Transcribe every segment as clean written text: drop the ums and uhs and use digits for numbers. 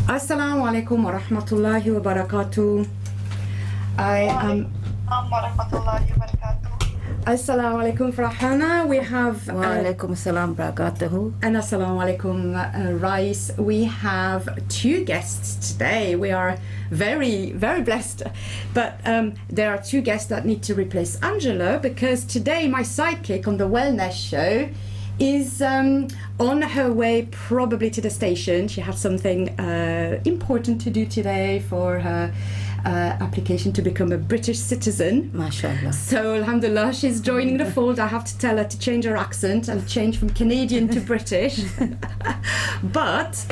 Assalamu alaikum wa rahmatullahi wa barakatuh. I am. Assalamu alaikum Farhana. We have. Wa alaikum assalam barakatuhu. And assalamu alaikum Rycss. We have two guests today. We are very, very blessed. But there are two guests that need to replace Angela because today my sidekick on the wellness show is on her way probably to the station. She had something important to do today for her application to become a British citizen. MashaAllah. So alhamdulillah, she's joining the fold. I have to tell her to change her accent and change from Canadian to British. But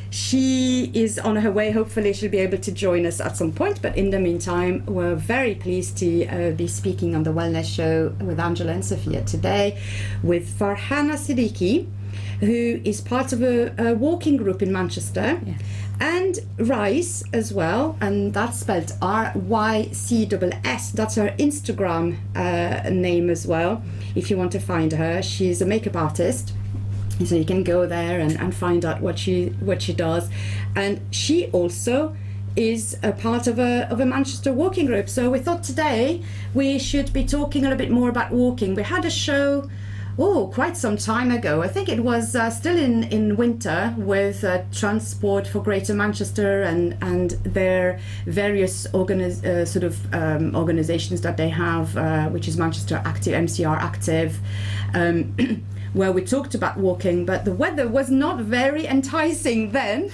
she is on her way. Hopefully she'll be able to join us at some point. But in the meantime, we're very pleased to be speaking on the Wellness Show with Angela and Safiya today with Farhana Siddiqui, who is part of a walking group in Manchester. Yeah. And Rycss as well, and that's spelled Rycss. That's her Instagram name as well, if you want to find her. She's a makeup artist, so you can go there and find out what she does. And she also is a part of a Manchester walking group. So we thought today we should be talking a little bit more about walking. We had a show quite some time ago. I think it was still in winter with Transport for Greater Manchester and their various organizations that they have, which is Manchester Active, MCR Active, where we talked about walking, but the weather was not very enticing then.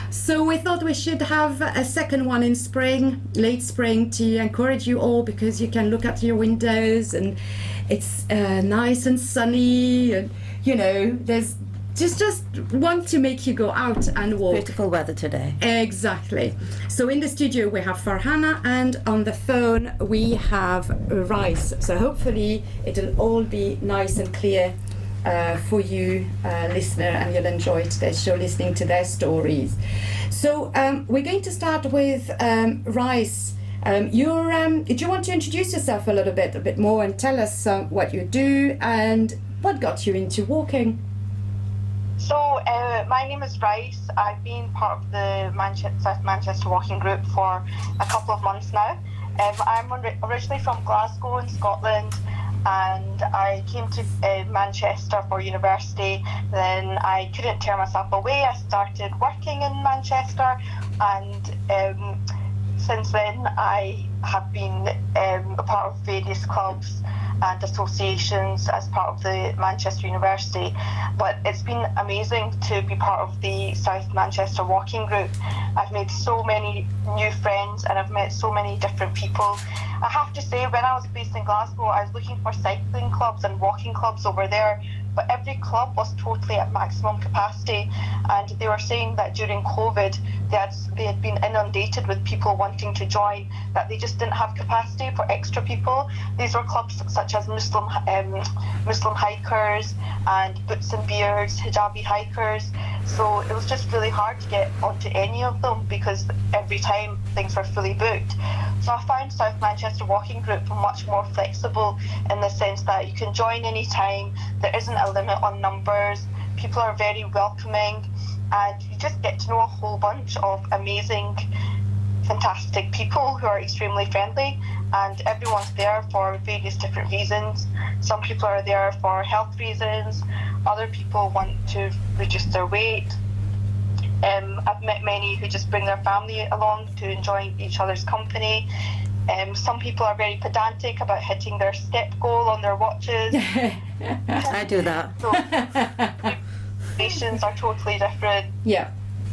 So we thought we should have a second one in spring, late spring, to encourage you all, because you can look out your windows and it's nice and sunny, and you know, there's just want to make you go out and walk. Beautiful weather today. Exactly. So in the studio we have Farhana, and on the phone we have Rycss. So hopefully it'll all be nice and clear for you, listener, and you'll enjoy today's show listening to their stories. So we're going to start with Rycss. Do you want to introduce yourself a bit more and tell us what you do and what got you into walking? So my name is Rycss. I've been part of the South Manchester Walking Group for a couple of months now. I'm originally from Glasgow in Scotland, and I came to Manchester for university. Then I couldn't tear myself away. I started working in Manchester, and since then I have been a part of various clubs and associations as part of the Manchester University. But it's been amazing to be part of the South Manchester Walking Group. I've made so many new friends and I've met so many different people. I have to say, when I was based in Glasgow, I was looking for cycling clubs and walking clubs over there, but every club was totally at maximum capacity, and they were saying that during COVID they had been inundated with people wanting to join, that they just didn't have capacity for extra people. These were clubs such as Muslim hikers and Boots and Beards, hijabi hikers. So it was just really hard to get onto any of them because every time things were fully booked. So I found South Manchester Walking Group much more flexible in the sense that you can join any time. There isn't a limit on numbers. People are very welcoming, and you just get to know a whole bunch of amazing, fantastic people who are extremely friendly, and everyone's there for various different reasons. Some people are there for health reasons, other people want to reduce their weight. I've met many who just bring their family along to enjoy each other's company. Some people are very pedantic about hitting their step goal on their watches. I do that. So patients are totally different. Yeah.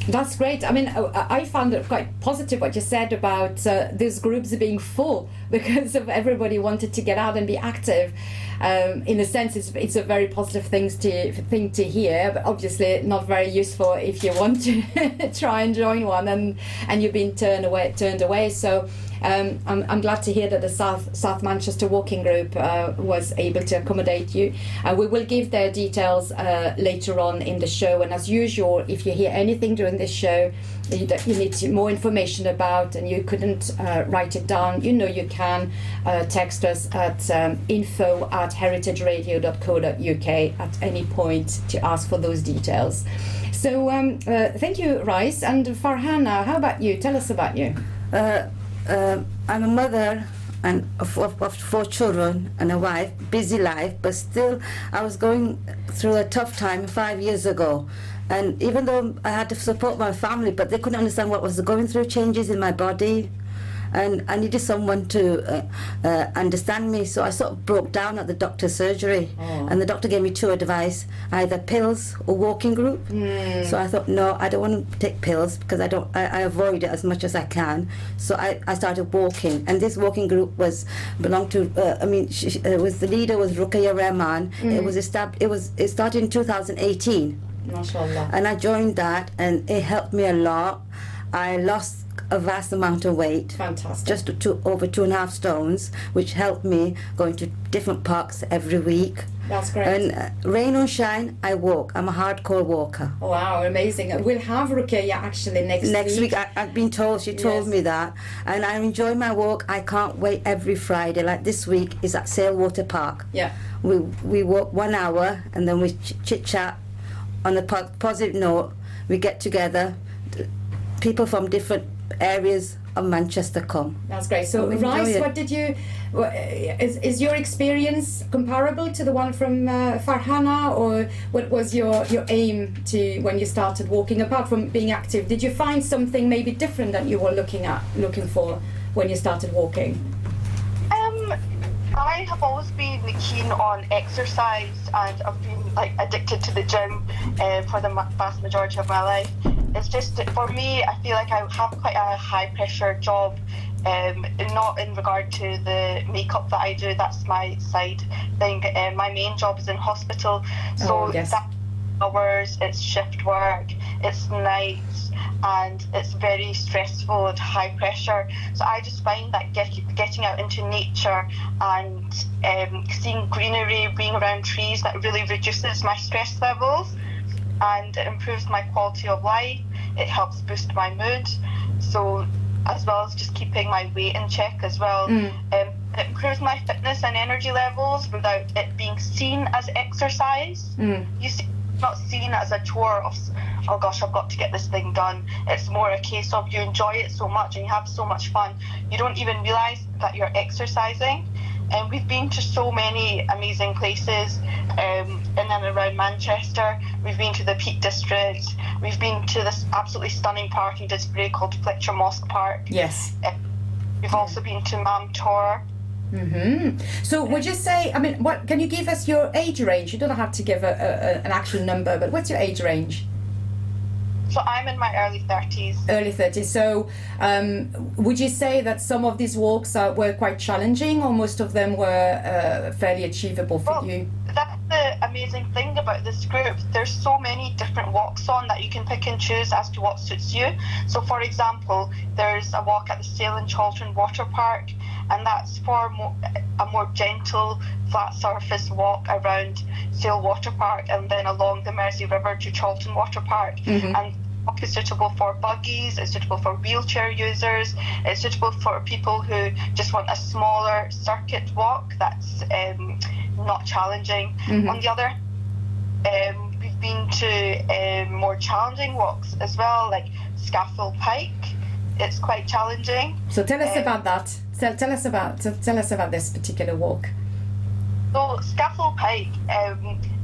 That's great. I mean, I found it quite positive what you said about these groups being full because of everybody wanted to get out and be active. In a sense, it's a very positive thing to hear, but obviously not very useful if you want to try and join one and you've been turned away. So I'm glad to hear that the South Manchester Walking Group was able to accommodate you. We will give their details later on in the show, and as usual, if you hear anything during this show that you need more information about and you couldn't write it down, you know you can text us at info@heritageradio.co.uk at any point to ask for those details. So thank you, Rycss. And Farhana, how about you? Tell us about you. I'm a mother and of 4 children and a wife, busy life, but still I was going through a tough time 5 years ago. And even though I had to support my family, but they couldn't understand what was going through, changes in my body. And I needed someone to understand me, so I sort of broke down at the doctor's surgery. And the doctor gave me 2 advice, either pills or walking group. So I thought, no, I don't want to take pills because I avoid it as much as I can. So I started walking, and this walking group belonged to the leader was Ruqayya Rahman. It started in 2018. MashaAllah. And I joined that, and it helped me a lot. I lost a vast amount of weight. Fantastic. Just over 2.5 stones, which helped me going to different parks every week. That's great. And rain or shine, I walk. I'm a hardcore walker. Wow, amazing. We'll have Ruqayya actually next week. I've been told, she told me that. And I enjoy my walk. I can't wait every Friday. Like this week is at Sailwater Park. Yeah. We walk 1 hour, and then we chit-chat on a positive note. We get together. People from different areas of Manchester come. That's great. So, Rycss, what did you? Is your experience comparable to the one from Farhana, or what was your aim to when you started walking? Apart from being active, did you find something maybe different that you were looking for when you started walking? I have always been keen on exercise, and I've been addicted to the gym for the vast majority of my life. It's just, for me, I feel like I have quite a high pressure job, not in regard to the makeup that I do, that's my side thing. My main job is in hospital, so yes. That's hours, it's shift work, it's nights, and it's very stressful and high pressure. So I just find that getting out into nature and seeing greenery, being around trees, that really reduces my stress levels, and it improves my quality of life. It helps boost my mood, so as well as just keeping my weight in check as well. It improves my fitness and energy levels without it being seen as exercise. You see, it's not seen as a chore of, oh gosh, I've got to get this thing done. It's more a case of you enjoy it so much and you have so much fun, you don't even realise that you're exercising. And we've been to so many amazing places in and around Manchester. We've been to the Peak District. We've been to this absolutely stunning park in Disbury called Fletcher Mosque Park. Yes. We've also been to Mam Tor. So would you say, what can you give us your age range? You don't have to give an actual number, but what's your age range? So I'm in my early 30s. Early 30s. So would you say that some of these walks were quite challenging, or most of them were fairly achievable for you? That's the amazing thing about this group. There's so many different walks on that you can pick and choose as to what suits you. So for example, there's a walk at the Sale and Chaldron Water Park, and that's for a more gentle, flat surface walk around Sale Water Park and then along the Mersey River to Chaldron Water Park. And walk is suitable for buggies, it's suitable for wheelchair users, it's suitable for people who just want a smaller circuit walk that's not challenging. On the other we've been to more challenging walks as well, like Scaffold Pike. It's quite challenging. So tell us about that. Tell us about this particular walk. So Scaffold Pike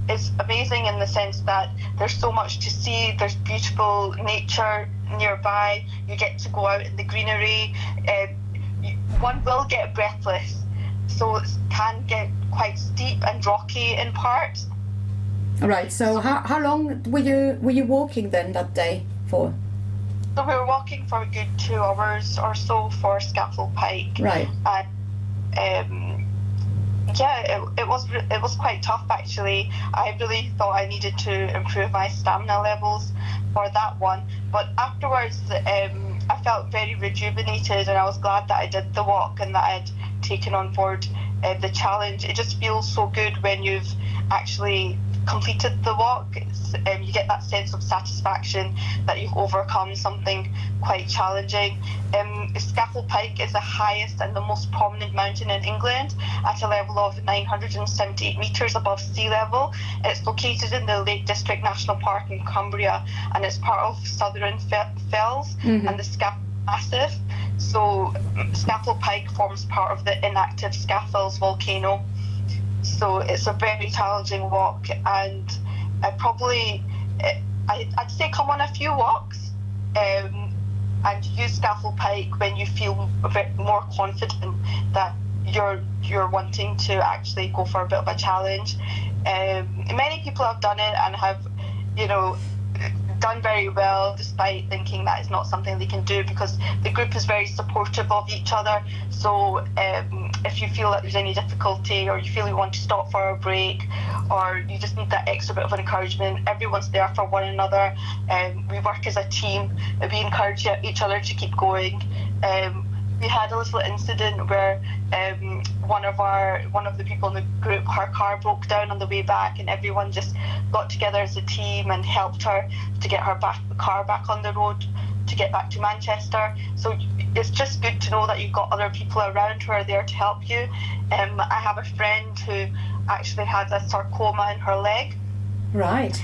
is amazing in the sense that there's so much to see. There's beautiful nature nearby. You get to go out in the greenery. One will get breathless, so it can get quite steep and rocky in parts. Right. So how long were you walking then that day for? So we were walking for a good 2 hours or so for Scaffold Pike. Right. And it was quite tough actually. I really thought I needed to improve my stamina levels for that one. But afterwards, I felt very rejuvenated, and I was glad that I did the walk and that I had taken on board the challenge. It just feels so good when you've actually completed the walk. You get that sense of satisfaction that you've overcome something quite challenging. Scafell Pike is the highest and the most prominent mountain in England at a level of 978 metres above sea level. It's located in the Lake District National Park in Cumbria, and it's part of Southern Fells and the Scafell Massif. So Scafell Pike forms part of the inactive Scafell's volcano. So it's a very challenging walk, and I'd say come on a few walks and use Scafell Pike when you feel a bit more confident that you're wanting to actually go for a bit of a challenge. Many people have done it and have, done very well, despite thinking that it's not something they can do, because the group is very supportive of each other. So if you feel that there's any difficulty, or you feel you want to stop for a break, or you just need that extra bit of encouragement, everyone's there for one another. We work as a team, we encourage each other to keep going. We had a little incident where one of the people in the group, her car broke down on the way back, and everyone just got together as a team and helped her to get her car back on the road to get back to Manchester. So it's just good to know that you've got other people around who are there to help you. I have a friend who actually had a sarcoma in her leg. Right.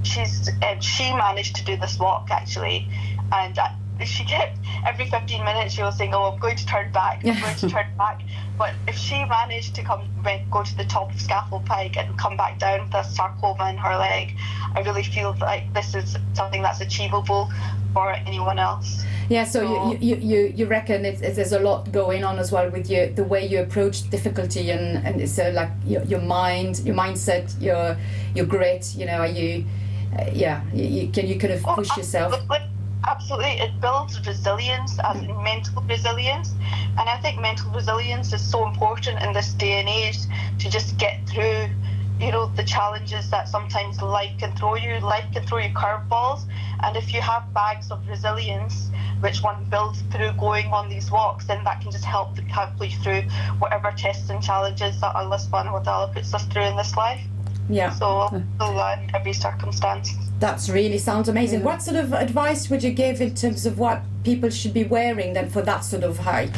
She managed to do this walk actually, and she kept, every 15 minutes she was saying, "Oh, I'm going to turn back, I'm going to turn back." But if she managed to go to the top of Scafell Pike and come back down with a sarcoma in her leg, I really feel like this is something that's achievable for anyone else. Yeah, so you reckon there's a lot going on as well with the way you approach difficulty, and it's like your mindset, your grit. Are you, can you kind of push yourself? Absolutely, it builds resilience, as in mental resilience, and I think mental resilience is so important in this day and age to just get through, the challenges that sometimes life can throw you. Life can throw you curveballs, and if you have bags of resilience, which one builds through going on these walks, then that can just help you through whatever tests and challenges that Allah subhanahu wa ta'ala puts us through in this life. Yeah. So in every circumstance. That really sounds amazing. Yeah. What sort of advice would you give in terms of what people should be wearing then for that sort of hike?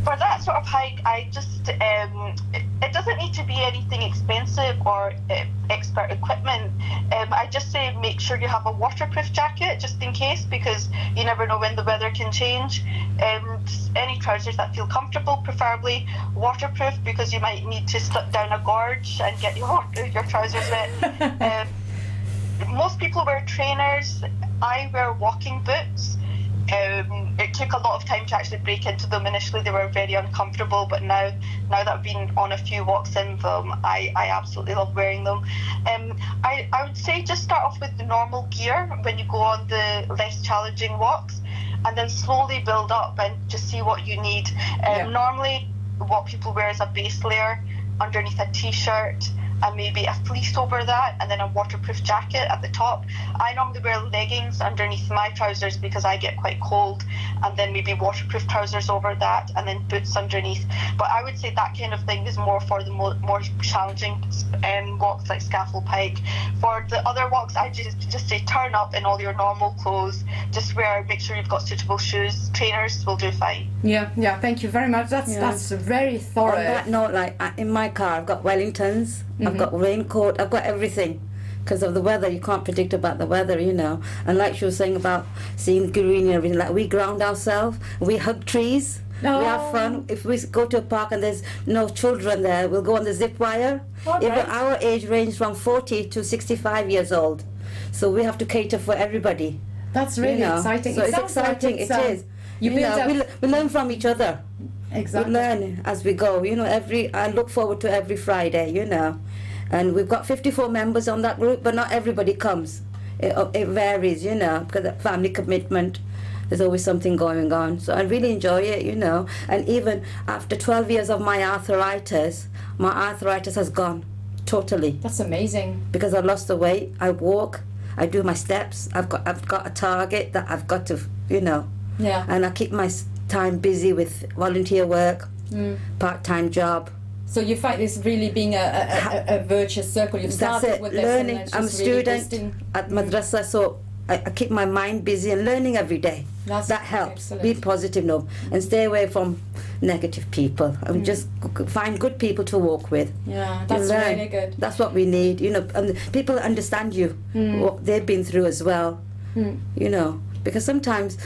For that sort of hike, I just, it doesn't need to be anything expensive or expert equipment. I just say make sure you have a waterproof jacket just in case, because you never know when the weather can change. Any trousers that feel comfortable, preferably waterproof, because you might need to slip down a gorge and get your trousers wet. Most people wear trainers. I wear walking boots. It took a lot of time to actually break into them. Initially they were very uncomfortable, but now that I've been on a few walks in them, I absolutely love wearing them. I would say just start off with the normal gear when you go on the less challenging walks, and then slowly build up and just see what you need. Normally what people wear is a base layer underneath a t-shirt, and maybe a fleece over that, and then a waterproof jacket at the top. I normally wear leggings underneath my trousers because I get quite cold, and then maybe waterproof trousers over that, and then boots underneath. But I would say that kind of thing is more for the more challenging walks like Scafell Pike. For the other walks, I just say turn up in all your normal clothes. Just make sure you've got suitable shoes. Trainers will do fine. Yeah. Thank you very much. That's very thorough. On that note, like in my car, I've got Wellingtons. I've got raincoat, I've got everything. Because of the weather, you can't predict about the weather, And like she was saying about seeing green and everything, like we ground ourselves, we hug trees, we have fun. If we go to a park and there's no children there, we'll go on the zip wire. Even our age range from 40 to 65 years old. So we have to cater for everybody. That's really exciting. So it's exciting, it is. We learn from each other. Exactly. We learn as we go. I look forward to every Friday, And we've got 54 members on that group, but not everybody comes. It varies, because of family commitment. There's always something going on. So I really enjoy it, And even after 12 years of my arthritis has gone totally. That's amazing. Because I lost the weight, I walk, I do my steps, I've got a target that I've got to, Yeah. And I keep my time busy with volunteer work, part-time job, So you find this really being a virtuous circle. You've That's started it, with this, learning. and it's I'm a just really student boosting. at madrasa, so I keep my mind busy and learning every day. That helps. excellent. Be positive, no, and stay away from negative people, and just find good people to walk with. Yeah, You that's learn. really good. That's what we need, you know, and people understand you, what they've been through as well, you know, because sometimes,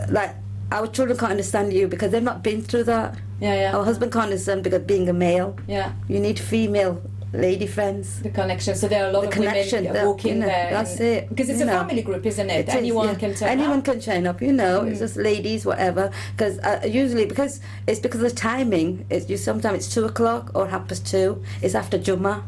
like, our children can't understand you because they've not been through that. Yeah. Our husband can't understand because being a male. Yeah. You need female lady friends. The connection. So there are a lot The of connection, women that, walking you know, there. that's it, Because it's you a know. family group, isn't it? It is, Anyone yeah. can turn Anyone up. can turn up, you know. It's just ladies, whatever. Because usually, because of the timing, sometimes it's 2 o'clock or 2:30. It's after Jummah.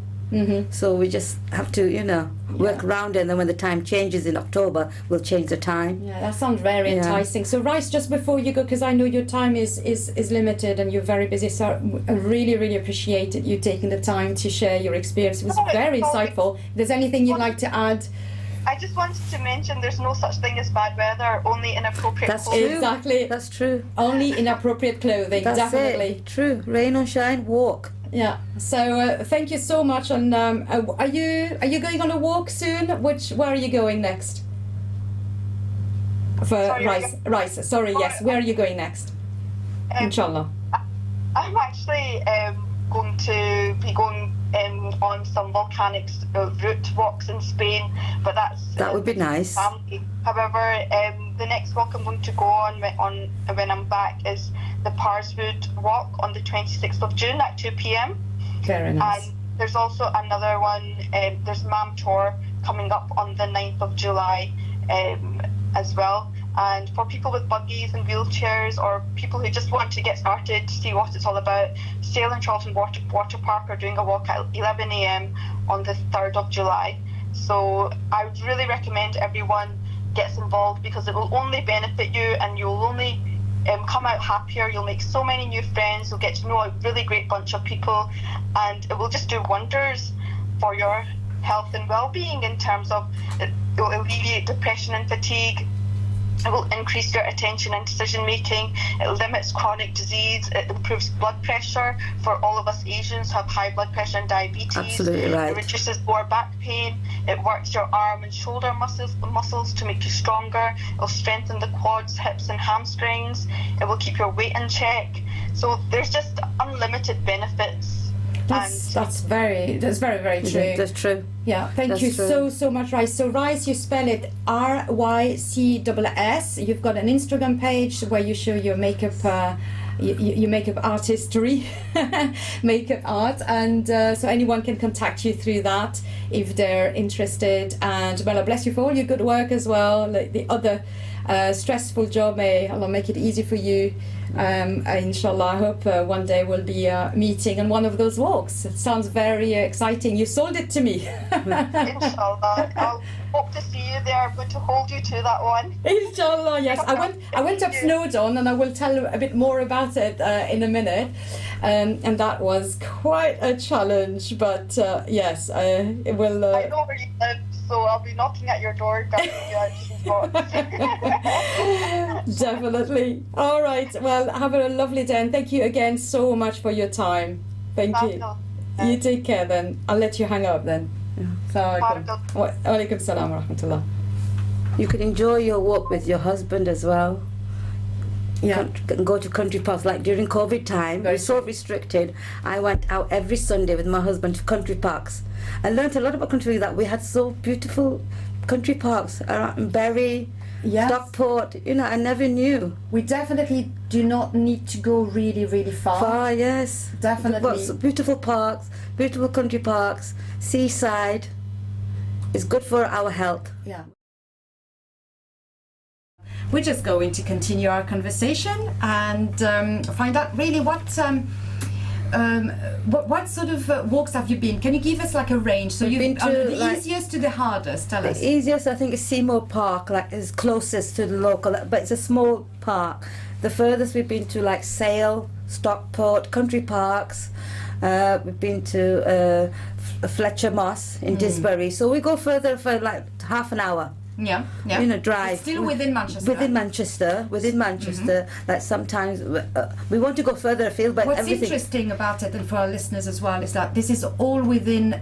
So we just have to, you know, work around it, and then when the time changes in October, we'll change the time. Yeah, that sounds very enticing. So, Rycss, just before you go, because I know your time is limited and you're very busy, so I really, really appreciated you taking the time to share your experience. It was very insightful. If there's anything you'd like to add? I just wanted to mention there's no such thing as bad weather, only inappropriate That's clothing. true. Exactly. That's true. Only inappropriate clothing, That's definitely. it. True. Rain or shine, walk. Yeah. So thank you so much. And are you going on a walk soon? Where are you going next? For Sorry, Rycss. Sorry. Yes. Where are you going next? Inshallah. I'm actually going to be going on some volcanics route walks in Spain, but that would be nice. Family. However, the next walk I'm going to go on when I'm back is the Parswood walk on the 26th of June at 2 p.m. Very nice. And there's also another one. There's Mam Tour coming up on the 9th of July as well. And for people with buggies and wheelchairs, or people who just want to get started to see what it's all about, Sale and Charlton Water Park are doing a walk at 11 a.m. on the 3rd of July. So I would really recommend everyone gets involved, because it will only benefit you, and you'll only come out happier. You'll make so many new friends. You'll get to know a really great bunch of people, and it will just do wonders for your health and well-being in terms of it will alleviate depression and fatigue. It will increase your attention and decision making. It limits chronic disease. It improves blood pressure for all of us Asians who have high blood pressure and diabetes. Absolutely right. It reduces lower back pain. It works your arm and shoulder muscles to make you stronger. It will strengthen the quads, hips and hamstrings. It will keep your weight in check. So there's just unlimited benefits. That's very true. That's true. Yeah, thank you so much, Rycss. So Rycss, you spell it Rycss. You've got an Instagram page where you show your makeup, your makeup artistry, makeup art, and so anyone can contact you through that if they're interested. And well, bless you for all your good work as well. Like the other stressful job, may Allah make it easy for you. Inshallah, I hope one day we'll be meeting on one of those walks. It sounds very exciting. You sold it to me. Inshallah, I'll hope to see you there. I'm going to hold you to that one. Inshallah, yes. I went up Snowdon, and I will tell a bit more about it in a minute. And that was quite a challenge, but yes, it will. I know where you live, so I'll be knocking at your door. Definitely. All right. Well, have a lovely day, and thank you again so much for your time. Thank you. You take care then. I'll let you hang up then. Assalamu alaikum. Wa alaikum salam wa rahmatullah. You can enjoy your walk with your husband as well. Yeah. Can go to country parks. Like during COVID time, we're so restricted. I went out every Sunday with my husband to country parks. I learned a lot about country, that we had so beautiful country parks around in Bury, Stockport. You know, I never knew. We definitely do not need to go really, really far. Far, yes. Definitely. But so beautiful parks, beautiful country parks, seaside. It's good for our health. Yeah. We're just going to continue our conversation and find out really what sort of walks have you been? Can you give us like a range? So you've been to the easiest to the hardest. Tell us. The easiest, I think, is Seymour Park, like is closest to the local, but it's a small park. The furthest we've been to, like Sale, Stockport, country parks. We've been to Fletcher Moss in Disbury. So we go further for like half an hour. drive. It's still within Manchester. Within Manchester. That sometimes we want to go further afield, but what's interesting about it, and for our listeners as well, is that this is all within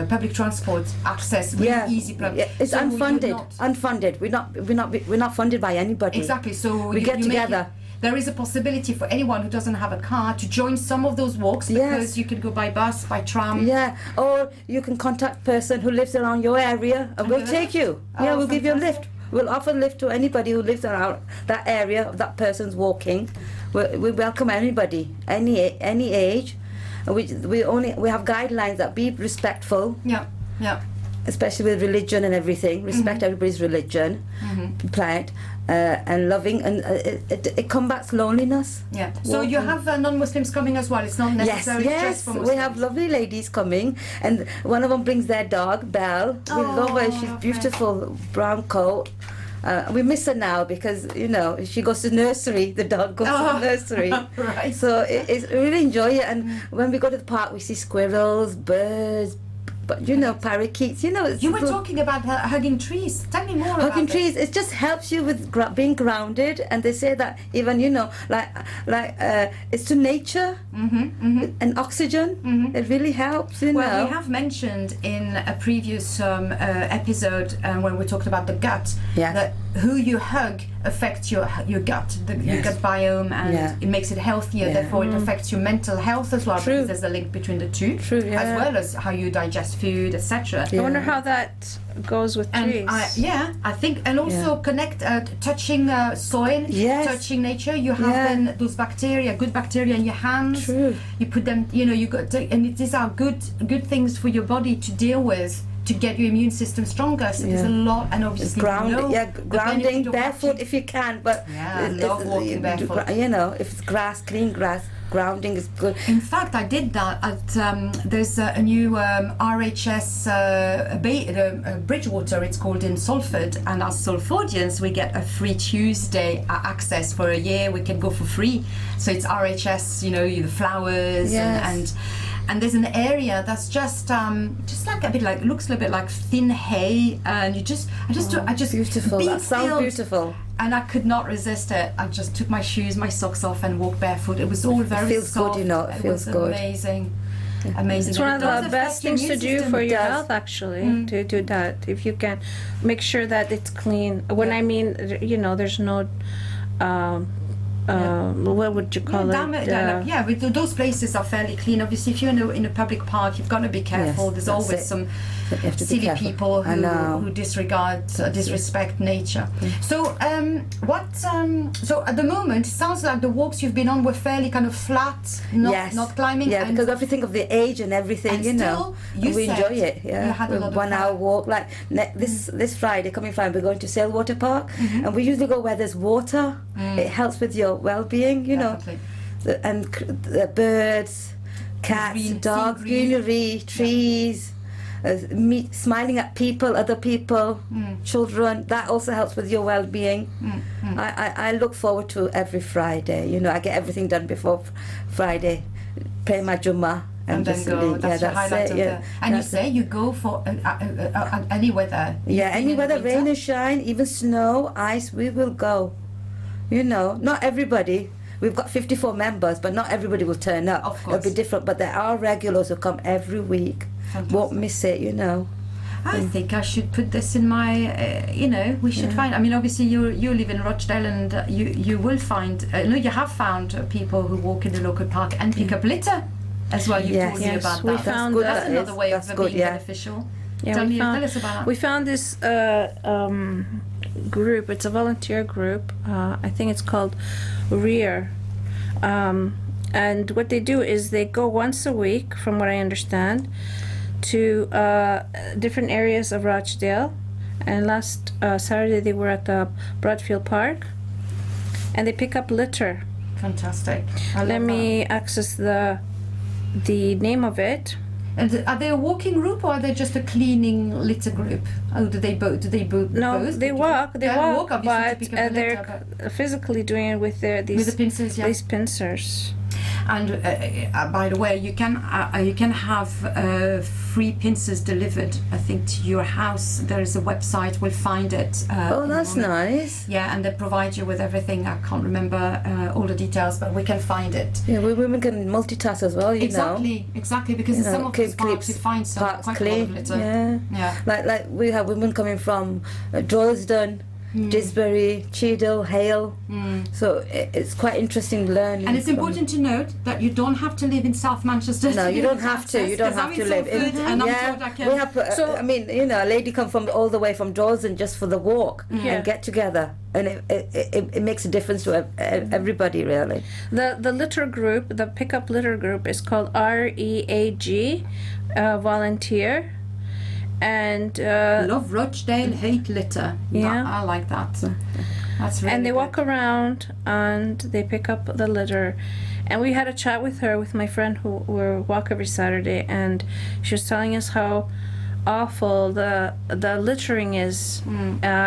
public transport access, really easy. It's unfunded. We're not funded by anybody. Exactly. So we get together. There is a possibility for anyone who doesn't have a car to join some of those walks, because you can go by bus, by tram. Yeah, or you can contact a person who lives around your area and we'll take you. We'll give you a lift. We'll offer a lift to anybody who lives around that area of that person's walking. We welcome anybody, any age. We have guidelines that be respectful. Yeah. Especially with religion and everything. Respect everybody's religion. Plight. And loving, and it combats loneliness. Yeah. So you have non-Muslims coming as well. It's not necessarily just for Muslims. We have lovely ladies coming, and one of them brings their dog, Belle. We love her. She's beautiful, brown coat. We miss her now because she goes to nursery. The dog goes to the nursery. Right. So we really enjoy it. And when we go to the park, we see squirrels, birds. But parakeets, You were talking about hugging trees. Tell me more about hugging trees. It just helps you with being grounded, and they say that even it's to nature and oxygen. It really helps. Well, we have mentioned in a previous episode when we talked about the gut that who you hug affects your gut, your gut biome, and it makes it healthier. Therefore, it affects your mental health as well. Because there's a link between the two, as well as how you digest food, etc. I wonder how that goes with trees. I think, and also touching soil, touching nature. You have then those bacteria, good bacteria in your hands. True. You put them, you got, and these are good things for your body to deal with, to get your immune system stronger. So there's a lot, and obviously grounding barefoot if you can, but I love walking barefoot. If it's grass, clean grass, grounding is good. In fact, I did that at there's a new RHS Bridgewater, it's called, in Salford, and as Salfordians we get a free Tuesday access for a year. We can go for free, so it's RHS, the flowers and there's an area that's just like looks a bit like thin hay, and I just beautiful. That sounds beautiful. And I could not resist it. I just took my shoes, my socks off, and walked barefoot. It was all very soft. It feels good, It feels good. Amazing. It's one of the best things to do for your health, actually, to do that. If you can make sure that it's clean. When I mean, there's no what would you call it? With those places are fairly clean. Obviously, if you're in a public park, you've got to be careful. There's always some silly people who disrespect nature. So, so at the moment, it sounds like the walks you've been on were fairly kind of flat, not climbing. Yeah, because everything of the age and everything, we enjoy it. Yeah, you had a lot 1 hour walk. Like this Friday, coming Friday, we're going to Sailwater Park, and we usually go where there's water. It helps with your well-being, and the birds, cats, dogs, greenery, trees. Smiling at people, other people, children, that also helps with your well-being. I look forward to every Friday. I get everything done before Friday, pray my Jummah, and then go. That's the highlight of the. And you say you go for any weather. Any weather, rain or shine, even snow, ice, we will go. Not everybody. We've got 54 members, but not everybody will turn up. Of course. It'll be different, but there are regulars who come every week. Fantastic. Won't miss it, I think I should put this in my, we should find, obviously you live in Rochdale, and you will find, you have found people who walk in the local park and pick up litter as well. You told me about that. That's another way of being beneficial. Tell us about that. We found this group. It's a volunteer group. I think it's called Rycss. And what they do is they go once a week, from what I understand, to different areas of Rochdale. And last Saturday they were at the Broadfield Park, and they pick up litter. Fantastic. Let me access the name of it. And are they a walking group, or are they just a cleaning litter group? Oh, do they both? No, both? they walk, but they're physically doing it with these pincers. These pincers. And by the way, you can have free pincers delivered, I think, to your house. There is a website, we'll find it. Oh, that's nice. Yeah, and they provide you with everything. I can't remember all the details, but we can find it. Yeah, women can multitask as well, you know. Exactly, because in some of these parks you find some quite a lot of litter. Yeah. Like we have women coming from Droylsden, Disbury, Cheadle, Hale. So it's quite interesting learning. And it's important to note that you don't have to live in South Manchester. No, you don't have to. You don't have to live in. And I'm told I can. We have. I mean, you know, a lady come from all the way from Droylsden just for the walk and get together, and it makes a difference to everybody, really. The litter group, the pickup litter group, is called REAG, volunteer. And love Rochdale, hate litter. Yeah, I like that. That's really and they good. walk around and they pick up the litter. And we had a chat with her, with my friend who we walk every Saturday, and she was telling us how awful the littering is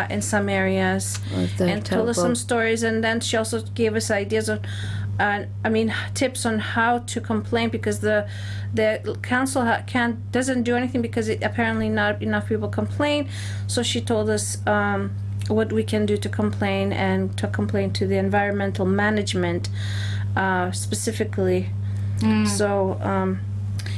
in some areas, and told us some stories. And then she also gave us ideas on tips on how to complain, because the council doesn't do anything because apparently not enough people complain. So she told us what we can do to complain, and to complain to the environmental management specifically. So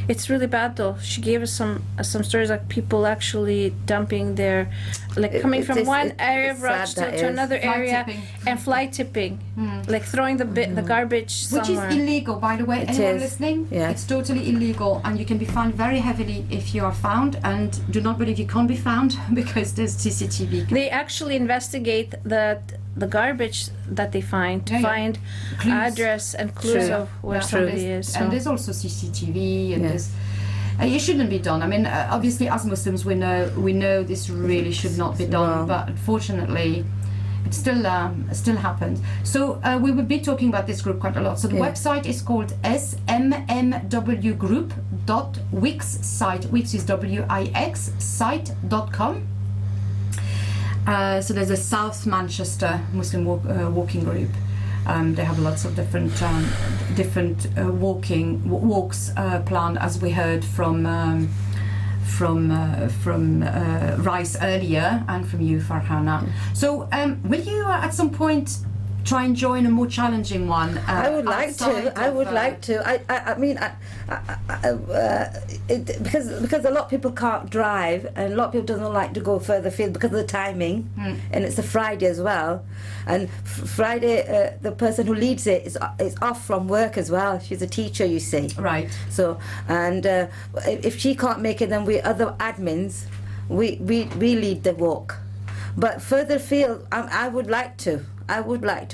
it's really bad though. She gave us some stories, like people actually dumping their, like coming from one area of Rochdale to another area and fly tipping, like throwing the garbage somewhere. Which is illegal, by the way. Anyone listening? Yeah. It's totally illegal, and you can be fined very heavily if you are found. And do not believe you can't be found because there's CCTV. They actually investigate the garbage that they find to find clues. Address and clues of where somebody is. So. And there's also CCTV, and there's. It shouldn't be done. I mean, obviously, as Muslims, we know this really should not be done, but unfortunately, it still happens. So we will be talking about this group quite a lot. So the website is called smmwgroup.wix site, which is WIX site.com. So there's a South Manchester Muslim walking group. They have lots of different walks planned, as we heard from Rycss earlier, and from you, Farhana. So will you at some point try and join a more challenging one? I would like to. I mean, because a lot of people can't drive, and a lot of people don't like to go further field because of the timing, and it's a Friday as well. And Friday, the person who leads it is off from work as well. She's a teacher, you see. Right. So, and if she can't make it, then we other admins, we lead the walk. But further field, I would like to.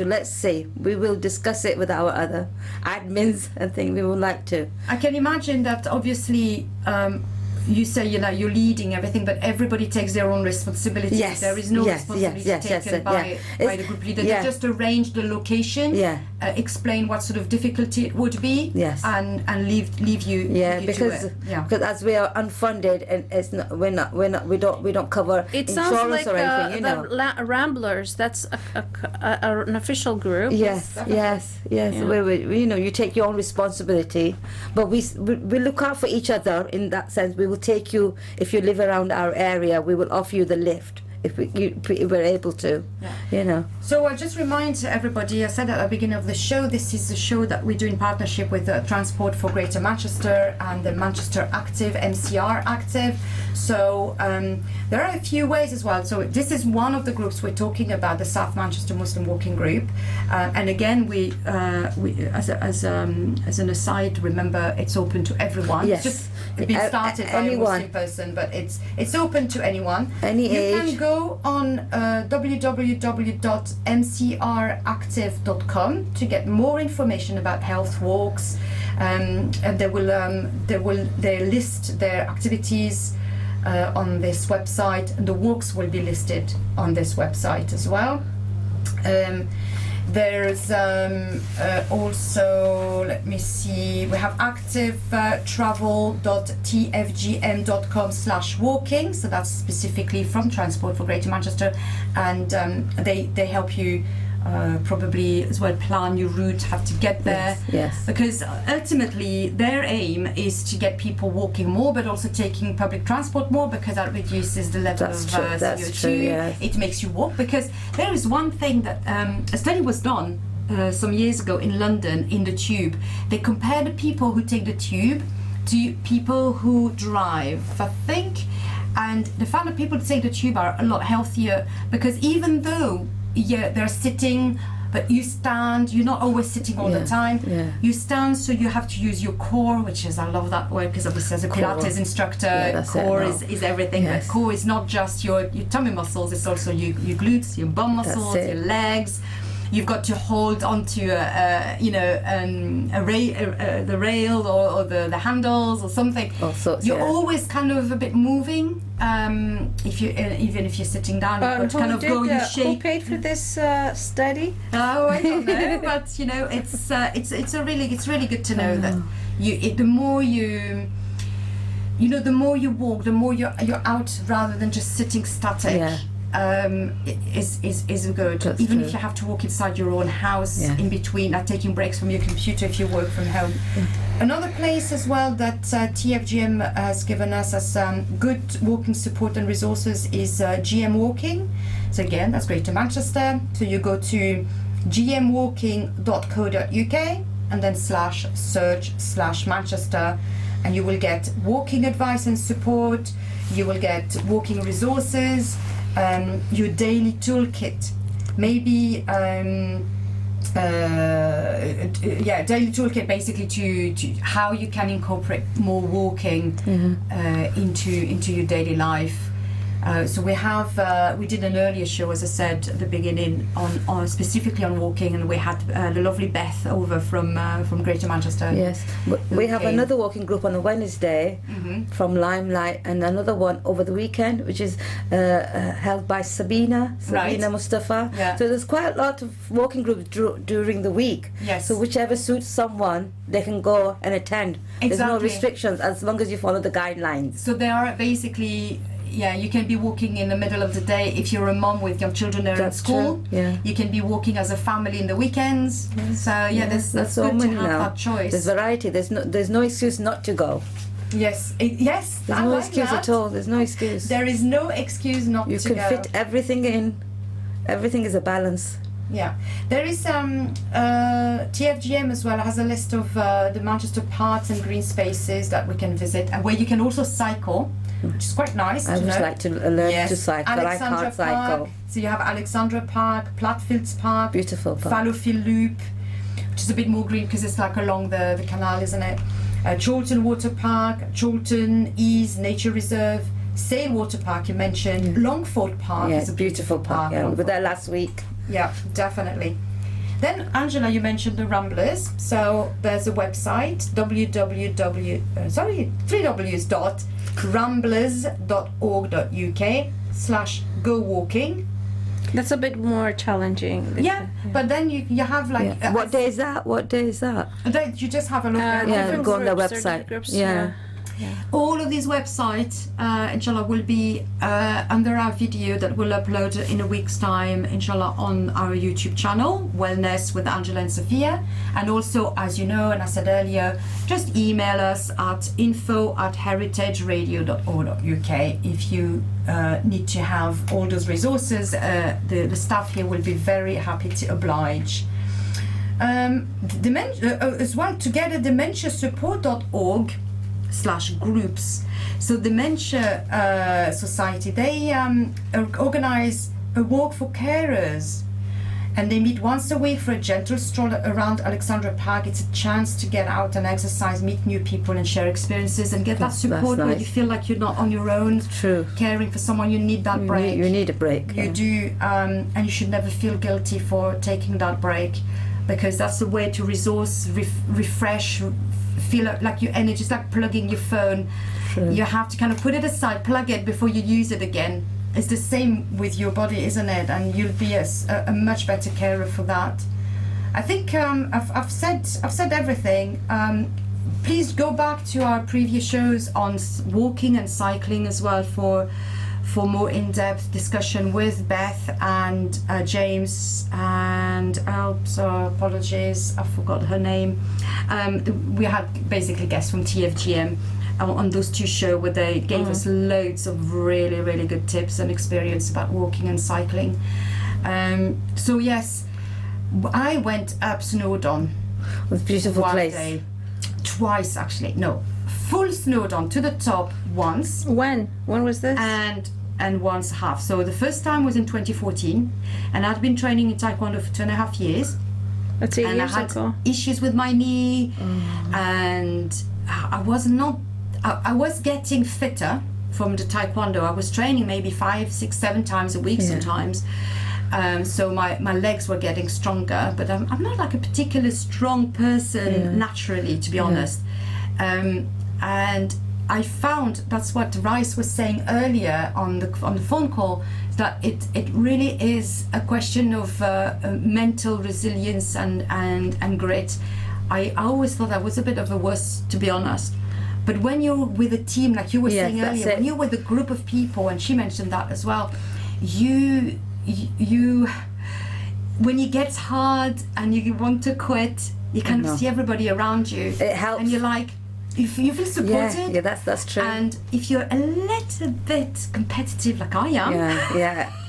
Let's see. We will discuss it with our other admins and think we would like to. I can imagine that obviously you say you're leading everything, but everybody takes their own responsibility. Yes. There is no responsibility taken by the group leader. They just arrange the location, explain what sort of difficulty it would be, and leave you. Because to it. Because as we are unfunded, and it's not, we don't cover it insurance sounds like or anything. the Ramblers. That's an official group. Yes. Yeah. We you take your own responsibility, but we look out for each other in that sense. We will take you, if you live around our area, we will offer you the lift if we're able to. So I just remind everybody, I said at the beginning of the show, this is a show that we do in partnership with Transport for Greater Manchester and the Manchester Active, MCR Active. So there are a few ways as well. So this is one of the groups we're talking about, the South Manchester Muslim Walking Group. And again, we as an aside, remember it's open to everyone. Yes. It's been started by a Muslim person, but it's open to anyone. Any age. You can go on www.mcractive.com to get more information about health walks, and they list their activities on this website, and the walks will be listed on this website as well. There's also, let me see, we have activetravel.tfgm.com/walking, so that's specifically from Transport for Greater Manchester, and they help you probably as well plan your route, have to get there. Yes. Because ultimately their aim is to get people walking more, but also taking public transport more, because that reduces the level That's of true, that's CO2. true, yes. It makes you walk, because there is one thing that a study was done some years ago in London in the tube. They compared the people who take the tube to people who drive, I think, and they found that people who take the tube are a lot healthier, because even though they're sitting, but you stand, you're not always sitting all the time. Yeah. You stand, so you have to use your core, which is, I love that word, because obviously as a Pilates instructor, core is everything. Yes. But core is not just your tummy muscles, it's also your glutes, your bum muscles, your legs. You've got to hold onto the rail or the handles or something. All sorts, you're always kind of a bit moving. If you even if you're sitting down, you've got to kind of go your shape. Who paid for this study? Oh, I don't know, but it's really good to know that the more you walk, the more you're out rather than just sitting static. Yeah. Is good. That's even true. if you have to walk inside your own house in between, like taking breaks from your computer if you work from home. Another place as well that TFGM has given us as good walking support and resources is GM Walking. So again, that's Greater Manchester. So you go to gmwalking.co.uk and then /search/Manchester, and you will get walking advice and support. You will get walking resources. Your daily toolkit, maybe daily toolkit basically to how you can incorporate more walking into your daily life. So we did an earlier show, as I said at the beginning, on specifically on walking, and we had the lovely Beth over from Greater Manchester. Yes, we have another walking group on a Wednesday from Limelight, and another one over the weekend, which is held by Sabina Mustafa. Yeah. So there's quite a lot of walking groups during the week. Yes. So whichever suits someone, they can go and attend. There's no restrictions as long as you follow the guidelines. So they are basically. Yeah, you can be walking in the middle of the day if you're a mom with young children that are at school. True. Yeah. You can be walking as a family in the weekends. So that's so good to many have now. that choice. There's variety. There's no excuse not to go. Yes. There's no excuse at all. There's no excuse. There is no excuse not to go. You can fit everything in. Everything is a balance. Yeah, there is TFGM as well has a list of the Manchester parks and green spaces that we can visit, and where you can also cycle, which is quite nice. I would like to learn to cycle. Alexandra I can't cycle. Park. So you have Alexandra Park, Platfields Park, Beautiful park. Fallowfield Loop, which is a bit more green because it's like along the canal, isn't it? Chorlton Water Park, Chorlton Ease Nature Reserve, Sale Water Park you mentioned, Longford Park is a beautiful park. Yeah, we were there last week. Yeah, definitely. Then, Angela, you mentioned the Ramblers. So there's a website, www.ramblers.org.uk/go-walking. That's a bit more challenging. Yeah, but then you have like... What day is that? You just have a look at go on their groups, website. Groups, yeah. All of these websites, inshallah, will be under our video that we'll upload in a week's time, inshallah, on our YouTube channel, Wellness with Angela and Safiya. And also, as you know, and I said earlier, just email us at info@heritageradio.org.uk if you need to have all those resources. The staff here will be very happy to oblige. As well, together, dementiasupport.org/groups. So Dementia Society, they organize a walk for carers, and they meet once a week for a gentle stroll around Alexandra Park. It's a chance to get out and exercise, meet new people and share experiences and get that support where you feel like you're not on your own. True. Caring for someone. You need that break. You need a break. You do, and you should never feel guilty for taking that break, because that's the way to refresh, feel like your energy. It's like plugging your phone. True. You have to kind of put it aside, plug it before you use it again. It's the same with your body, isn't it? And you'll be a much better carer for that. I think I've said everything. Please go back to our previous shows on walking and cycling as well for for more in-depth discussion with Beth and James and apologies, I forgot her name. We had basically guests from TFGM on those two shows where they gave us loads of really, really good tips and experience about walking and cycling. So yes, I went up Snowdon. It's a beautiful one place. day, twice actually. No, full Snowdon to the top once. When was this? And once half. So the first time was in 2014, and I'd been training in Taekwondo for 2.5 years. That's 8 And I years had ago. issues with my knee, and I was getting fitter from the Taekwondo. I was training maybe 5, 6, 7 times a week sometimes. So my legs were getting stronger, but I'm not like a particularly strong person naturally, to be honest. And I found that's what Rycss was saying earlier on the phone call, that it really is a question of mental resilience and grit. I always thought I was a bit of a wuss, to be honest. But when you're with a team, like you were saying earlier, when you're with a group of people, and she mentioned that as well, you when it gets hard and you want to quit, you kind of see everybody around you. It helps. And you're like, you feel supported. Yeah, that's true. And if you're a little bit competitive, like I am,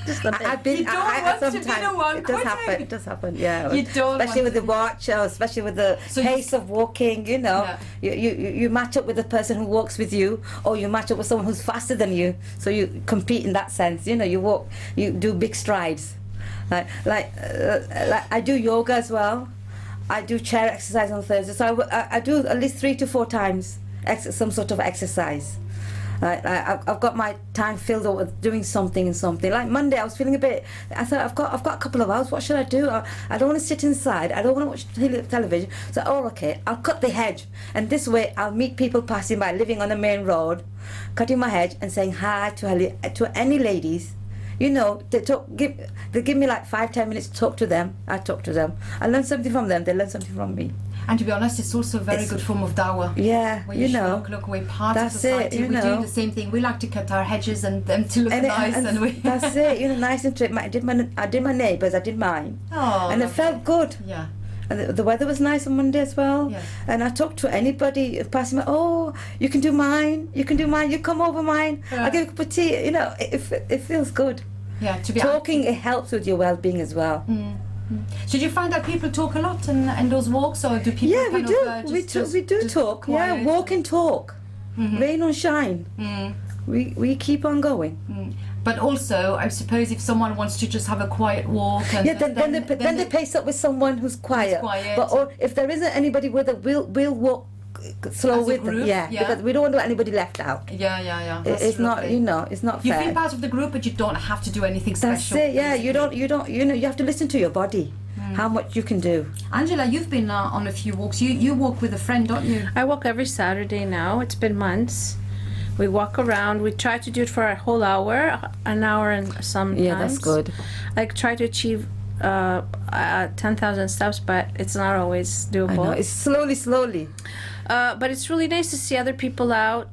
Just a bit. I've been. You don't want to be the one It does quitting. happen. It does happen. Yeah. You don't Especially want with the to- watch, or especially with the So pace of walking. You know, you match up with the person who walks with you, or you match up with someone who's faster than you. So you compete in that sense. You know, you do big strides. Like I do yoga as well. I do chair exercise on Thursday, so I do at least 3 to 4 times some sort of exercise. I've got my time filled up with doing something. Like Monday, I was feeling a bit. I thought I've got a couple of hours. What should I do? I don't want to sit inside. I don't want to watch television. So okay, I'll cut the hedge, and this way I'll meet people passing by, living on the main road, cutting my hedge and saying hi to any ladies. You know, they give me like 5-10 minutes to talk to them. I talk to them. I learn something from them. They learn something from me. And to be honest, it's also a very good form of dawah. Yeah, Where you you know. look, we're part That's of society. it, We you do know. the same thing. We like to cut our hedges and them to look nice. And we That's it. You know, nice and trim. I did my neighbours. I did mine, Oh, and it felt good. Yeah. And the weather was nice on Monday as well. Yes. And I talked to anybody passing by. Oh, you can do mine. You can do mine. You come over mine. I'll give you a cup of tea. You know, it feels good. Yeah, to be Talking, it helps with your well-being as well. So do you find that people talk a lot in those walks, or do people? Yeah, we kind do. Of, We do just talk. Yeah, quiet? walk and talk. Rain or shine. We keep on going. But also, I suppose if someone wants to just have a quiet walk, and Yeah, then they pace up with someone who's quiet. quiet. But or if there isn't anybody with it, we'll walk slow As a with them. group, Yeah, yeah. because we don't want anybody left out. Yeah. It's not, you know, it's not You fair. feel part of the group, but you don't have to do anything That's special. it. Yeah, you basically. don't. You know, you have to listen to your body. How much you can do. Angela, you've been on a few walks. You walk with a friend, don't you? I walk every Saturday now. It's been months. We walk around. We try to do it for a whole hour, an hour and sometimes. Yeah, that's good. Like try to achieve 10,000 steps, but it's not always doable. I know. It's slowly. But it's really nice to see other people out.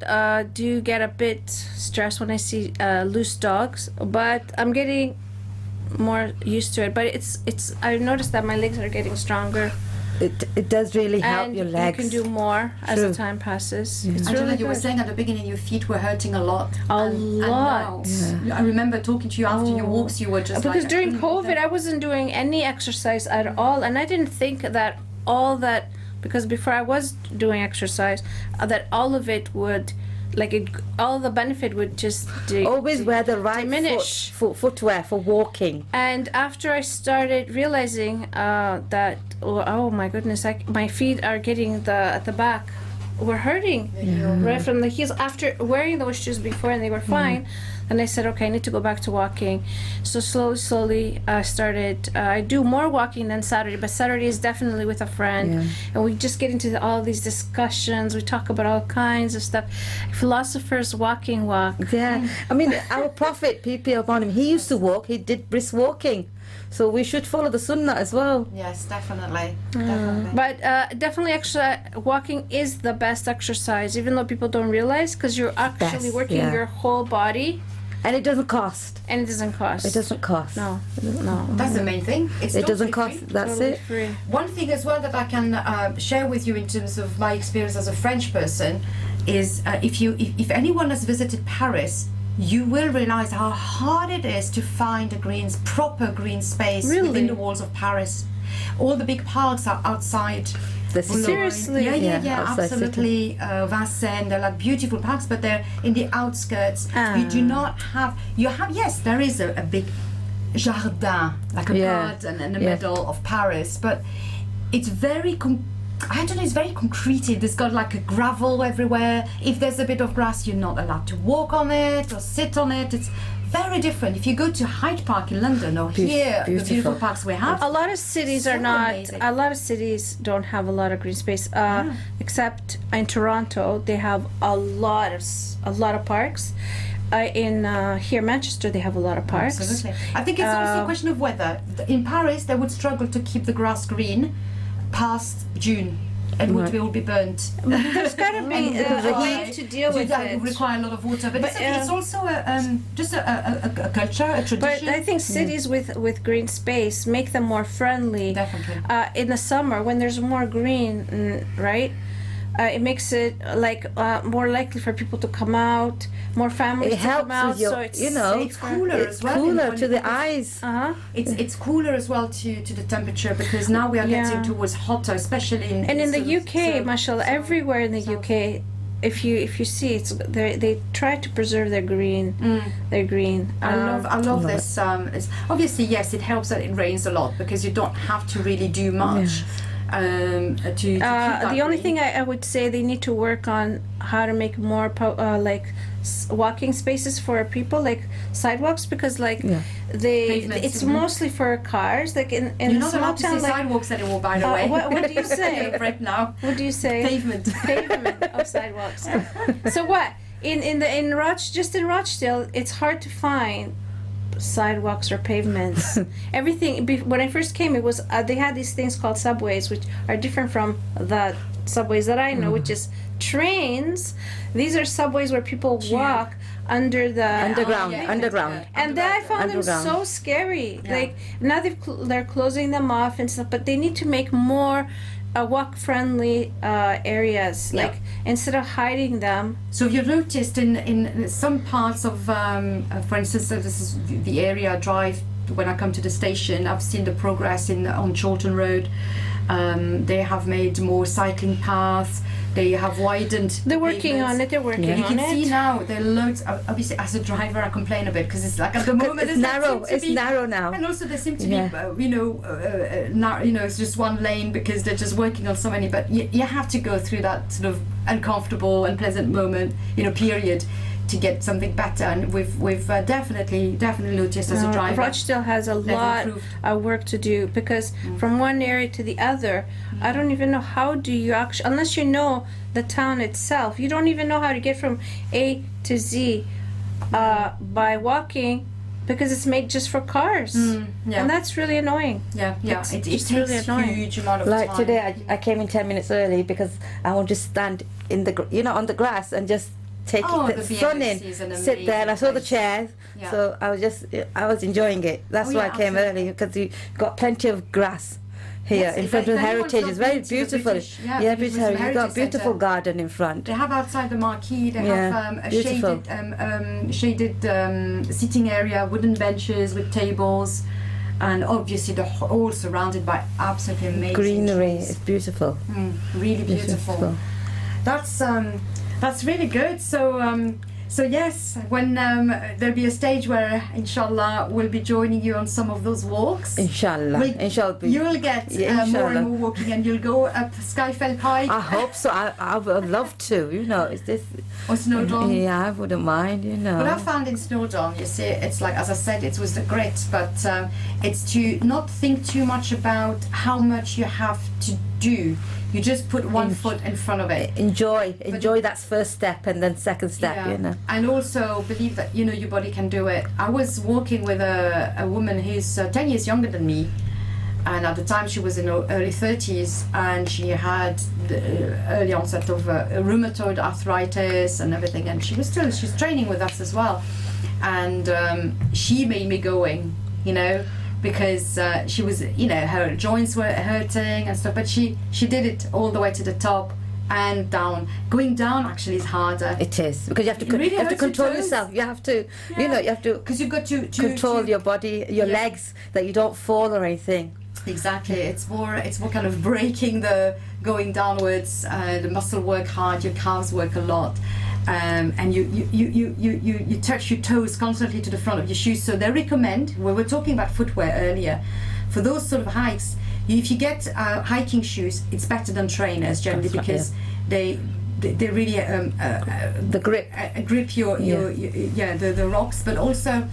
Do get a bit stressed when I see loose dogs, but I'm getting more used to it. But it's I noticed that my legs are getting stronger, It does really help and your legs. you can do more as the True. time passes. It's Angela, really you were good. saying at the beginning your feet were hurting a lot. A And lot. now, I remember talking to you after your walks. You were just Because like, during COVID, I wasn't doing any exercise at all, and I didn't think that because before I was doing exercise, that all of it would, all the benefit would just Always wear the right diminish. footwear for walking. And after I started realizing that, oh my goodness, my feet are getting at the back were hurting right from the heels. After wearing those shoes before and they were fine, and I said, okay, I need to go back to walking. So slowly I started. I do more walking than Saturday, but Saturday is definitely with a friend, and we just get into all these discussions. We talk about all kinds of stuff. Philosophers walking walk. Yeah, I mean, our prophet, peace be upon him, he used to walk. He did brisk walking, so we should follow the sunnah as well. Yes, definitely. Definitely. But definitely, walking is the best exercise, even though people don't realize, because you're actually Best, working yeah. your whole body. And it doesn't cost. And it doesn't cost. It doesn't cost. No. That's the main thing. It's It doesn't totally cost. free. That's Totally it. free. One thing as well that I can share with you in terms of my experience as a French person is if anyone has visited Paris, you will realize how hard it is to find a proper green space Really? within the walls of Paris. All the big parks are outside. The city. Seriously? Yeah, outside city. absolutely. Vincennes, they're like beautiful parks, but they're in the outskirts. You do not have. Yes, there is a big jardin, like a garden in the middle of Paris, but it's very. I don't know, it's very concreted. It's got like a gravel everywhere. If there's a bit of grass, you're not allowed to walk on it or sit on it. It's very different. If you go to Hyde Park in London or here, the beautiful parks we have. A lot of cities are So not. amazing. A lot of cities don't have a lot of green space. Except in Toronto, they have a lot of parks. In here Manchester, they have a lot of parks. Absolutely. I think it's also a question of weather. In Paris, they would struggle to keep the grass green past June. It would be burnt. There's got to be a way to deal with That it. would require a lot of water, but it's also just a culture, a tradition. But I think cities with green space make them more friendly. Definitely. In the summer, when there's more green, right? It makes it more likely for people to come out, more families It to helps come out. with your, So it's it's cooler it's as well. cooler when to the because eyes. It's cooler as well to the temperature because now we are getting towards hotter, especially in. And in the sort of UK, south- mashallah, everywhere in the UK, if you see, they try to preserve their green. Their green. I love this. Obviously, yes, it helps that it rains a lot because you don't have to really do much. To keep that The only green. thing I would say they need to work on how to make more walking spaces for people, like sidewalks, because Pavements, it's mostly for cars. Like in You're the not small allowed to say town, sidewalks anymore, by the way. what do you say? Right now, What do you say? pavement. Pavement of sidewalks. So what in Rochdale, it's hard to find sidewalks or pavements. Everything when I first came, it was they had these things called subways, which are different from the subways that I know, which is trains. These are subways where people walk under the Underground, yeah. underground. and then I found them Underground. so scary. Yeah. Like now they're closing them off and stuff, but they need to make more walk-friendly areas. Yeah. Like instead of hiding them. So you've noticed in some parts of, for instance, this is the area I drive when I come to the station. I've seen the progress on Chorlton Road. They have made more cycling paths. They have widened. They're working on it. They're working Yeah. You on can see it. now there are loads. Obviously, as a driver, I complain a bit because it's like at the moment It's narrow. seem to It's be- narrow now. And also there seem to Yeah. be, it's just one lane because they're just working on so many. But you have to go through that sort of uncomfortable, unpleasant moment, period, to get something better. And we've definitely noticed as a driver. Rochdale has a lot improved. of work to do because from one area to the other, I don't even know how do you actually, unless you know the town itself, you don't even know how to get from A to Z by walking because it's made just for cars. Yeah. And that's really annoying. Yeah. It it's takes really a annoying. huge amount of Like time. today, I came in 10 minutes early because I want to stand in the on the grass and just take Oh, the the sun BMX in, is an sit there. And I amazing saw the place. chairs, Yeah. so I was enjoying it. That's Oh, why yeah, I came absolutely. early because you got plenty of grass here Yes, in if front of anyone's Heritage. not It's very been to the beautiful. British- Yeah, British British Heritage. You've got a Heritage beautiful Centre. garden in front. They have outside the marquee. They Yeah, have a beautiful. shaded sitting area, wooden benches with tables, and obviously all surrounded by absolutely amazing Greenery. trees. It's beautiful. Really beautiful. That's really good. So yes, when there'll be a stage where, inshallah, we'll be joining you on some of those walks. Inshallah. Inshallah. You'll get Yeah, more inshallah. and more walking, and you'll go up Skyfell Pike I hope so. I would love to. It's this. or Snowdon. Yeah, I wouldn't mind. What I found in Snowdon, you see, it's like, as I said, it was the grit, but it's to not think too much about how much you have to do. You just put one foot in front of it. Enjoy that first step and then second step. And also believe that your body can do it. I was walking with a woman who's 10 years younger than me, and at the time she was in her early 30s, and she had the early onset of rheumatoid arthritis and everything, and she's training with us as well. and she made me going, you know, because she was, you know, her joints were hurting and stuff, but she did it all the way to the top and down. Going down actually is harder. It is, because you have to, It really you have to hurts your control toes. yourself. You have to, you know, you have to because you've got to control your body, your Yeah. legs, that you don't fall or anything. Exactly, it's more kind of breaking the going downwards. The muscle work hard, your calves work a lot, and you touch your toes constantly to the front of your shoes. So they recommend, we were talking about footwear earlier, for those sort of hikes, if you get hiking shoes, it's better than trainers generally. That's right, because they really The grip. grip your the rocks, but also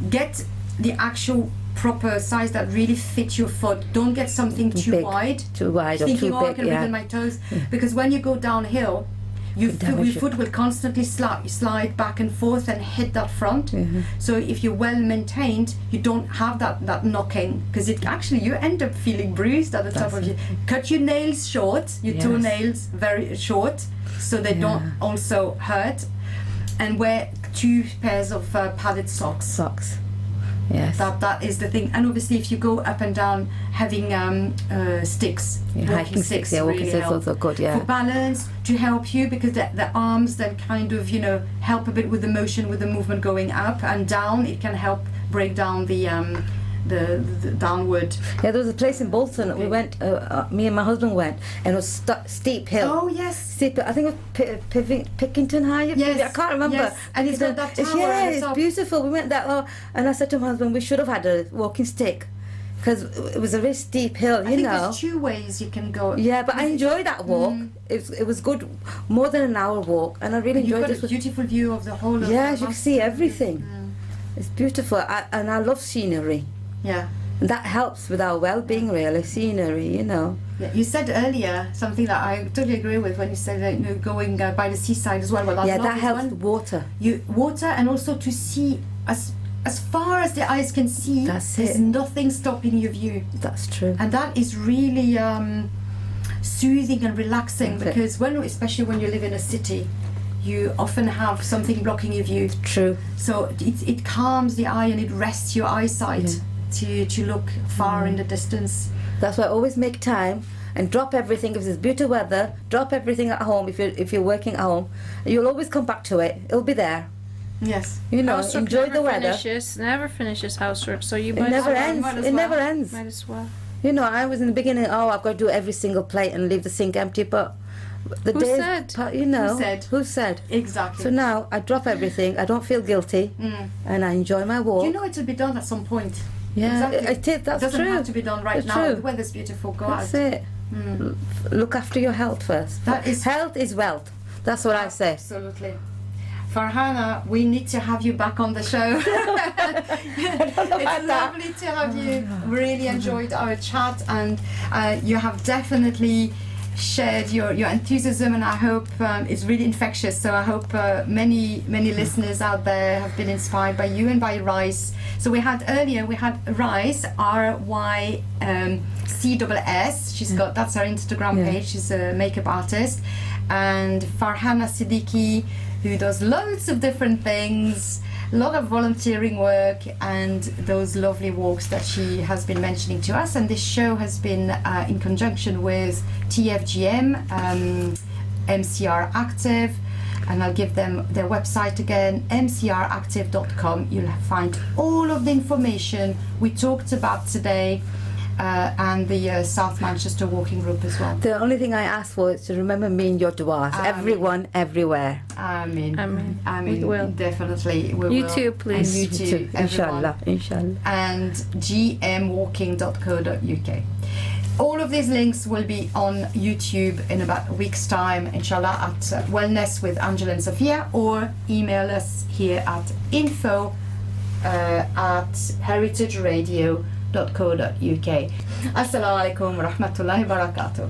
get the actual proper size that really fits your foot. Don't get something too Big, wide. too wide or Thinking, too I big, can yeah. wiggle my toes, because when you go downhill, your damage it. foot will constantly slide back and forth and hit that front. So if you're well maintained, you don't have that knocking, because it actually, you end up feeling bruised at the top of it. you. Cut your nails short, your Yes. toenails very short, so they don't also hurt, and wear 2 pairs of padded socks. Socks. Yes. That is the thing. And obviously, if you go up and down, having sticks, Hiking sticks, yeah, walking really sticks help. also good, For yeah. balance, to help you, because the arms then kind of, you know, help a bit with the motion, with the movement going up and down. It can help break down the downward. Yeah, there was a place in Bolton. We went. Me and my husband went, and it was steep hill. Oh yes. Steep. I think it was Pickington High. Yes, I can't remember. yes. And it's got that It's- tower yeah, at the it's top. beautiful. We went that low, and I said to my husband, we should have had a walking stick, because it was a very steep hill. I You think know. there's 2 ways you can go. Yeah, but I enjoyed that walk. It was good, more than an hour walk, and I really You've enjoyed got a this. beautiful view of the whole of Yeah, the you can see everything. Mm. It's beautiful, and I love scenery. Yeah. And that helps with our well-being, really. Scenery, you know. Yeah, you said earlier something that I totally agree with when you said that, you know, going by the seaside as well. Well, Yeah, love that this helps one. the water. Water, and also to see as far as the eyes can see. That's there's it. nothing stopping your view, That's true. and that is really soothing and relaxing. That's it. Because especially when you live in a city, you often have something blocking your view. True. So it calms the eye and it rests your eyesight to look far in the distance. That's why I always make time and drop everything. If it's beautiful weather, drop everything at home. If you're working at home, you'll always come back to it. It'll be there. Yes. You know, Housework enjoy never the weather. Never finishes housework, so you It might never as well. ends. might as It well. never ends. Might as well. You know, I was in the beginning. Oh, I've got to do every single plate and leave the sink empty. But the Who days, said? you know, said? Who said? Exactly. So now I drop everything. I don't feel guilty, and I enjoy my walk. You know it'll be done at some point. yeah, exactly. it that's It doesn't true. have to be done right That's now. true. The weather's beautiful. Go That's out. it. Look after your health first. That is- Health is wealth. That's what I say. Absolutely. Farhana, we need to have you back on the show. It's lovely to have you. Really enjoyed our chat, and you have definitely shared your enthusiasm, and I hope it's really infectious. So I hope many listeners out there have been inspired by you and by Rycss. So we had Rycss, RYCSS. She's got, that's her Instagram Yeah. page. She's a makeup artist, and Farhana Siddiqui, who does loads of different things, a lot of volunteering work, and those lovely walks that she has been mentioning to us. And this show has been in conjunction with TFGM, MCR Active, and I'll give them their website again, mcractive.com. You'll find all of the information we talked about today, and the South Manchester Walking Group as well. The only thing I ask for is to remember me in your du'as. Amen. Everyone, everywhere. Amen. We will. Definitely. We You will. too, please. And you too, everyone. Inshallah, inshallah. And gmwalking.co.uk. All of these links will be on YouTube in about a week's time, inshallah, at Wellness with Angela and Safiya, or email us here at info@heritageradio.co.uk. Assalamu alaikum wa rahmatullahi wa barakatuh.